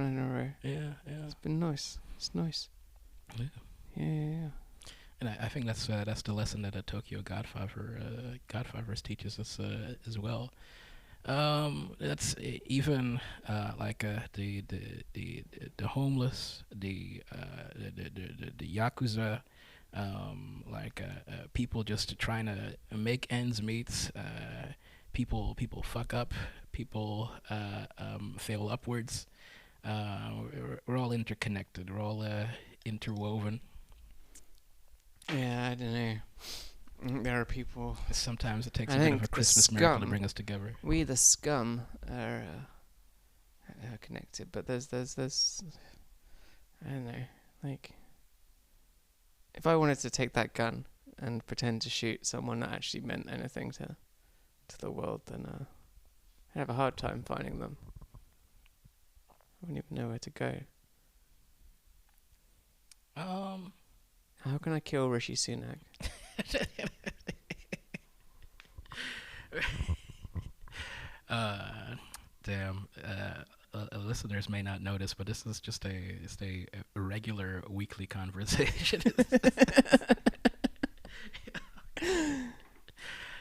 in a row. Yeah. It's been nice. It's nice. Yeah. Yeah. And I think that's the lesson that a Tokyo Godfathers teaches us as well. That's even like the homeless, the yakuza, people just trying to make ends meet. People fuck up. People fail upwards. We're all interconnected. We're all interwoven. Yeah, I don't know. There are people. Sometimes it takes I a bit think of a the Christmas miracle to scum- bring us together. We the scum are connected, but there's I don't know. Like, if I wanted to take that gun and pretend to shoot someone that actually meant anything to the world, then I'd have a hard time finding them. I wouldn't even know where to go. How can I kill Rishi Sunak? Damn. Listeners may not notice, but this is just a regular weekly conversation.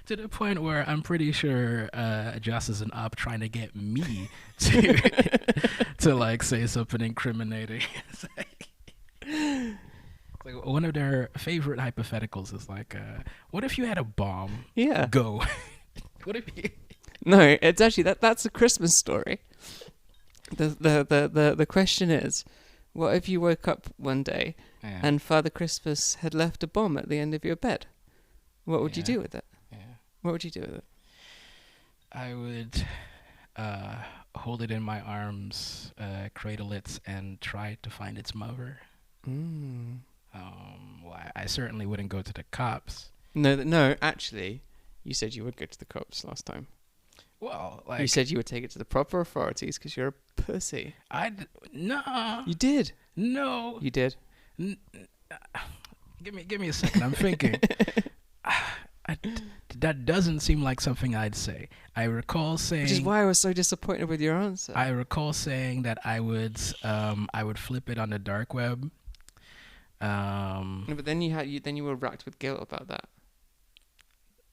To the point where I'm pretty sure Joss is an op trying to get me to like say something incriminating. It's like one of their favorite hypotheticals is like, what if you had a bomb? Yeah. Go. What if you? No, it's actually that's a Christmas story. The question is, what if you woke up one day Yeah. and Father Christmas had left a bomb at the end of your bed? What would you Yeah. do with it? Yeah. What would you do with it? I would hold it in my arms, cradle it, and try to find its mother. Well, I certainly wouldn't go to the cops. No, actually, you said you would go to the cops last time. Well, like You said you would take it to the proper authorities because you're a pussy. no, You did. no. You did. Give me a second. I'm thinking. That doesn't seem like something I'd say. I recall saying. Which is why I was so disappointed with your answer. I recall saying that I would flip it on the dark web. No, but then you were racked with guilt about that.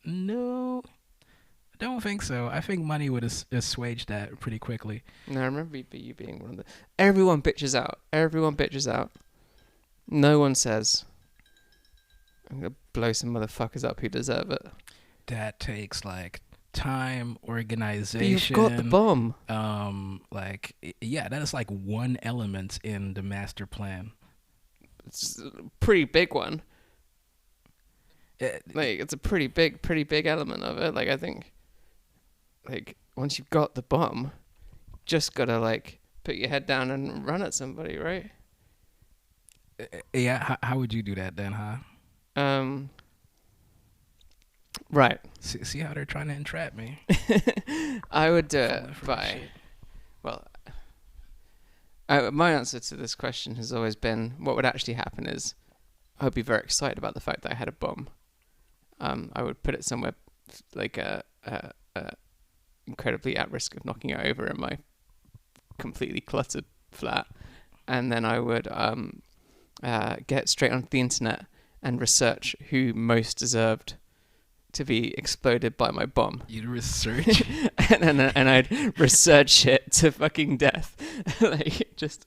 No, I don't think so. I think money would assuage that pretty quickly. No, I remember you being one of the. Everyone bitches out. No one says, I'm gonna blow some motherfuckers up who deserve it. That takes like time, organization. But you've got the bomb. That is like one element in the master plan. It's a pretty big one. It's a pretty big element of it. Like, I think, like, once you've got the bomb, just gotta like put your head down and run at somebody, right? Yeah, how would you do that then, huh? Right. See how they're trying to entrap me. I would do it Falling for by, shit. well, My answer to this question has always been, what would actually happen is I would be very excited about the fact that I had a bomb. I would put it somewhere like incredibly at risk of knocking it over in my completely cluttered flat, and then I would get straight onto the internet and research who most deserved to be exploded by my bomb. You'd research? and I'd research it to fucking death. Like, just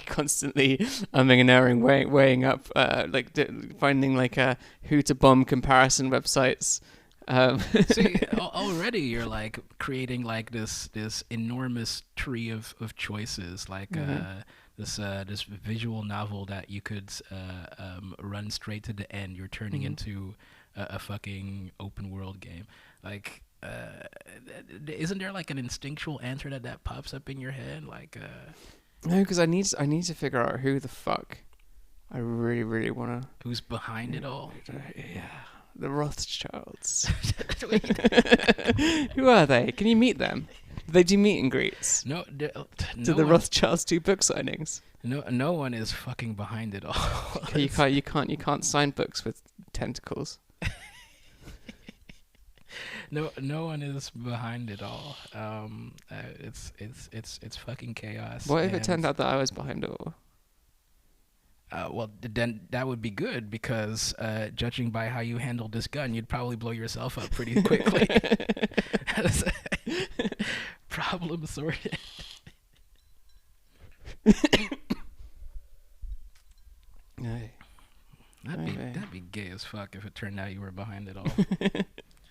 constantly umming and erring, weighing up, finding like who to bomb comparison websites. See, already you're like creating like this enormous tree of choices, like this visual novel that you could run straight to the end. You're turning into a fucking open world game. Like, isn't there like an instinctual answer that pops up in your head? Like, no, because I need to figure out who the fuck I really want to. Who's behind it all? Yeah. The Rothschilds. Who are they? Can you meet them? Do they do meet and greets? No. Do the Rothschilds do book signings? No one is fucking behind it all. You can't sign books with tentacles. No one is behind it all. It's fucking chaos. What if it turned out that I was behind it all? Well, then that would be good, because judging by how you handled this gun, you'd probably blow yourself up pretty quickly. Problem sorted. No. That'd be gay as fuck if it turned out you were behind it all.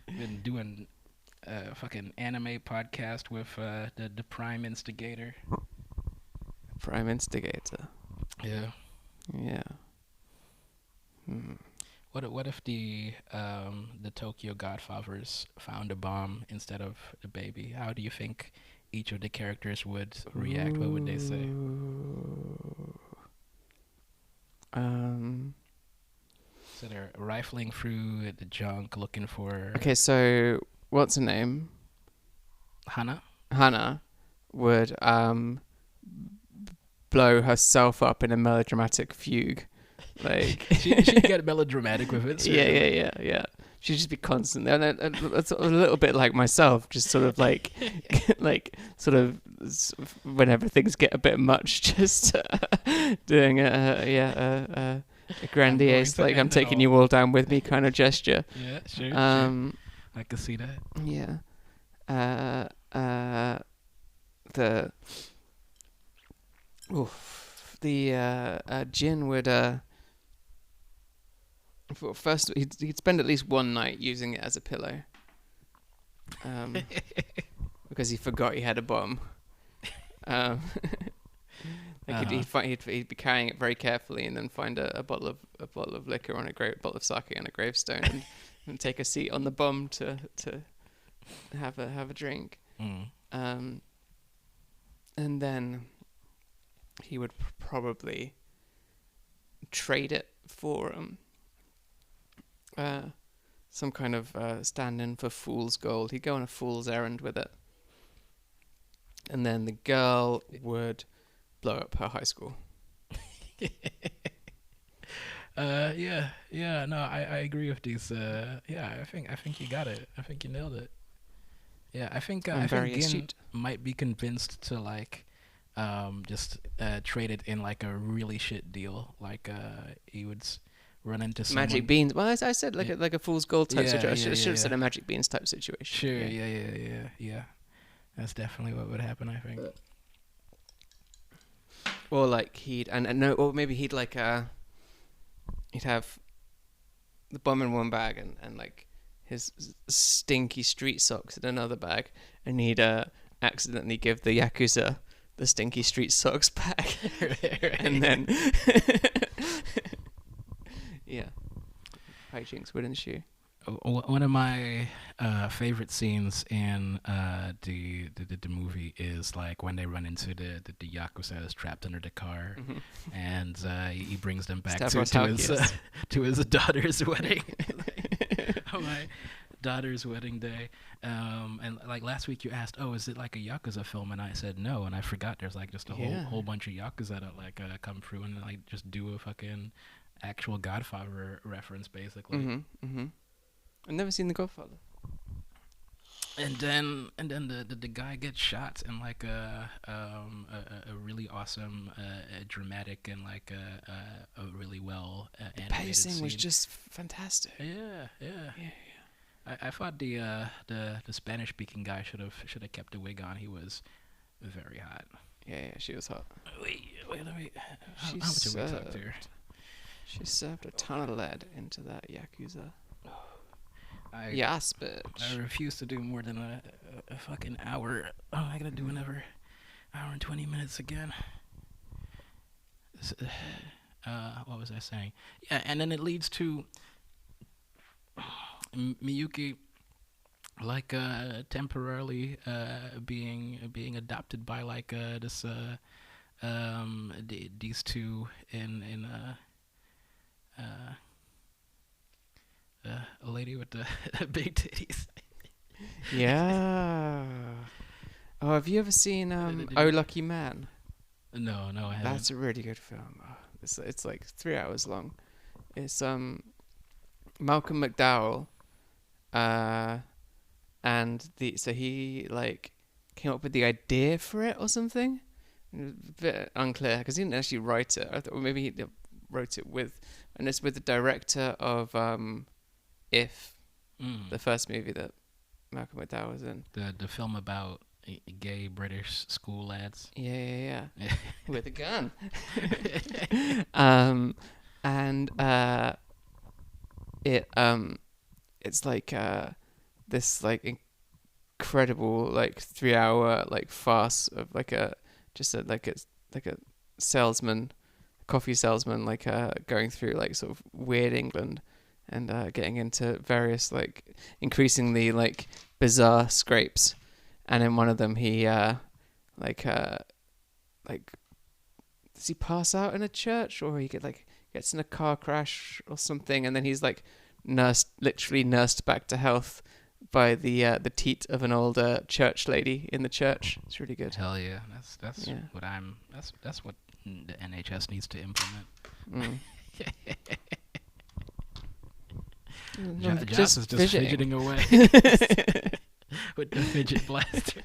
Been doing a fucking anime podcast with the Prime Instigator. Prime Instigator. Yeah. Yeah. What if the Tokyo Godfathers found a bomb instead of the baby? How do you think each of the characters would react? What would they say? So they're rifling through the junk looking for... Okay, so what's her name? Hannah would blow herself up in a melodramatic fugue. Like she'd get melodramatic with it. Certainly. Yeah. She'd just be constantly, and it's a little bit like myself, just sort of like, whenever things get a bit much, just doing a grandiose, like I'm taking you all down with me kind of gesture. Yeah, sure. I can see that. Yeah. Jin would first he'd spend at least one night using it as a pillow, because he forgot he had a bomb. He'd be carrying it very carefully, and then find a bottle of liquor on bottle of sake on a gravestone, and take a seat on the bomb to have a drink. And then he would probably trade it for some kind of stand-in for fool's gold. He'd go on a fool's errand with it, and then the girl would blow up her high school. No, I agree with these. I think you got it. I think you nailed it. Yeah, I think Gin might be convinced to like just trade it in like a really shit deal. Like he would run into someone. Magic beans. Well, I said like a fool's gold type situation. I should have said a magic beans type situation. Sure. Yeah. That's definitely what would happen, I think. Or like maybe he'd like he'd have the bomb in one bag and like his stinky street socks in another bag, and he'd accidentally give the Yakuza the stinky street socks back. And then yeah, hijinks would ensue. One of my favorite scenes in the movie is like when they run into the Yakuza is trapped under the car, and he brings them back to his daughter's wedding. daughter's wedding day. And like last week you asked, oh, is it like a Yakuza film? And I said no, and I forgot there's like just a whole bunch of Yakuza that like come through and like just do a fucking actual Godfather reference basically. I've never seen The Godfather. And then the guy gets shot in like a really awesome dramatic and like a really well animated Pacing scene. was just fantastic. Yeah. I thought the Spanish speaking guy should have kept the wig on. He was very hot. Yeah, she was hot. Wait, let me. How She much have we talked here? She served a ton of lead into that Yakuza. Yes, bitch. I refuse to do more than a fucking hour. Oh, I gotta do another hour and 20 minutes again. What was I saying? Yeah, and then it leads to Miyuki, like temporarily being adopted by like this these two in a lady with the big titties. Yeah. Oh, have you ever seen Oh Lucky Man? No, I haven't. That's a really good film. Oh, it's like 3 hours long. It's Malcolm McDowell, and so he like came up with the idea for it or something. It was a bit unclear because he didn't actually write it. I thought maybe he wrote it with, and it's with the director of If, the first movie that Malcolm McDowell was in. The film about gay British school lads. Yeah. With a gun. It's like this like incredible like 3 hour like farce of like a salesman, coffee salesman, like going through like sort of weird England and getting into various like increasingly like bizarre scrapes. And in one of them, he like does he pass out in a church, or he gets in a car crash or something, and then he's like literally nursed back to health by the teat of an older church lady in the church. It's really good. Hell yeah, that's that's what the NHS needs to implement. Joss is just fidgeting away. With the fidget blaster.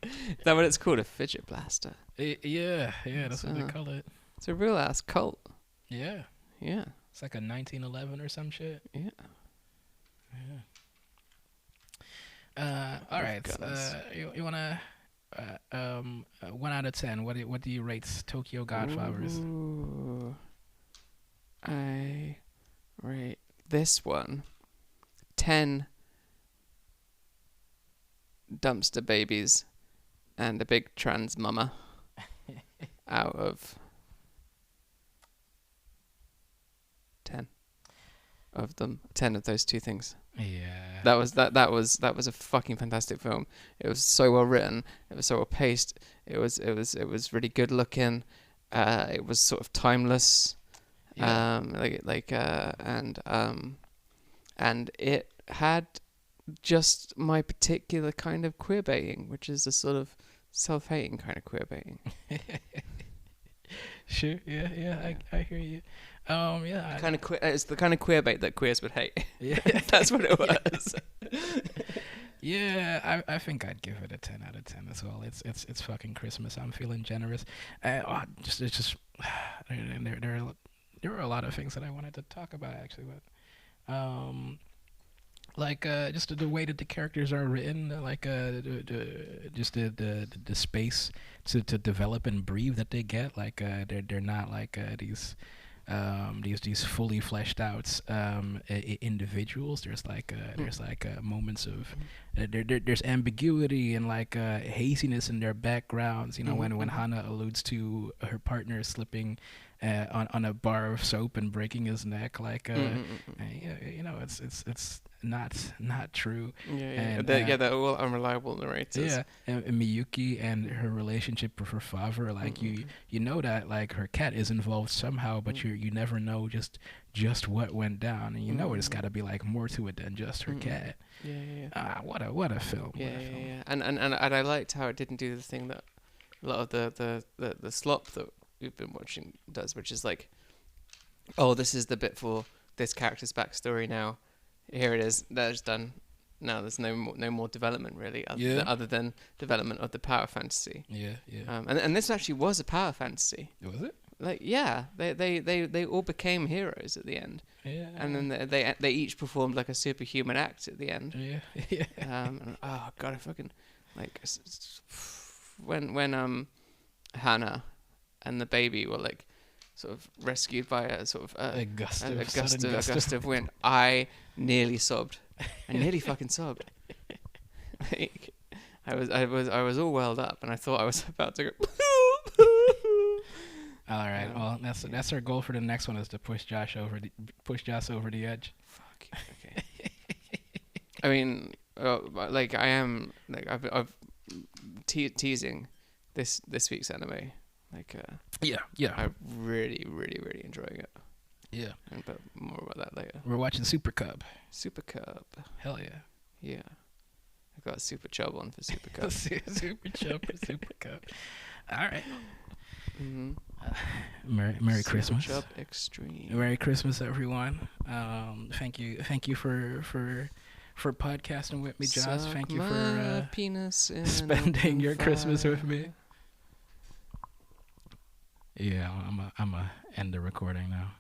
Is that what it's called? A fidget blaster? Yeah, that's what they call it. It's a real ass cult. Yeah. It's like a 1911 or some shit. Yeah. All right. You wanna 1 out of 10? What do you rate Tokyo Godfathers? Ooh. I rate this one 10 dumpster babies and a big trans mama out of 10 of them. 10 of those two things. Yeah. That was a fucking fantastic film. It was so well written. It was so well paced. It was really good looking. It was sort of timeless. Yeah. And it had just my particular kind of queerbaiting, which is a sort of self-hating kind of queerbaiting. Sure. Yeah. I hear you. It's the kind of queerbait that queers would hate. Yeah. That's what it was. Yeah, I think I'd give it a 10 out of 10 as well. It's fucking Christmas. I'm feeling generous. There were a lot of things that I wanted to talk about actually, but just the way that the characters are written, the space to develop and breathe that they get, they're not like these fully fleshed out individuals. There's moments of there's ambiguity and haziness in their backgrounds. You know, when Hana alludes to her partner slipping on a bar of soap and breaking his neck, it's not true. And, And, they're all unreliable narrators. Yeah, and Miyuki and her relationship with her father, like you know that like her cat is involved somehow, but you never know just what went down, and you know it's got to be like more to it than just her cat. Yeah. What a film. Yeah. And I liked how it didn't do the thing that a lot of the slop that we've been watching does, which is like, oh, this is the bit for this character's backstory now. Here it is. That's done. Now there's no more development really, other than development of the power fantasy. Yeah. And this actually was a power fantasy. Was it? Like, yeah, they all became heroes at the end. Yeah. And then they each performed like a superhuman act at the end. Yeah. And, oh god, I fucking like when Hannah and the baby were like sort of rescued by a sort of a gust of wind. I nearly sobbed. I nearly fucking sobbed. Like, I was all welled up, and I thought I was about to go. All right. Well, that's our goal for the next one, is to push Josh over the edge. Fuck. Okay. I mean, like I am like I've teasing this week's anime. Like Yeah. I'm really enjoying it. Yeah. But more about that later. We're watching Super Cub. Super Cub. Hell yeah. Yeah. I got a Super Chub on for Super Cub. Super Chub for Super Cub. All right. Mm-hmm. Merry Christmas. Super Chub Extreme. Merry Christmas, everyone. Thank you for podcasting with me, Josh. Suck Thank you my for penis in spending your fire. Christmas with me. Yeah, I'm a end the recording now.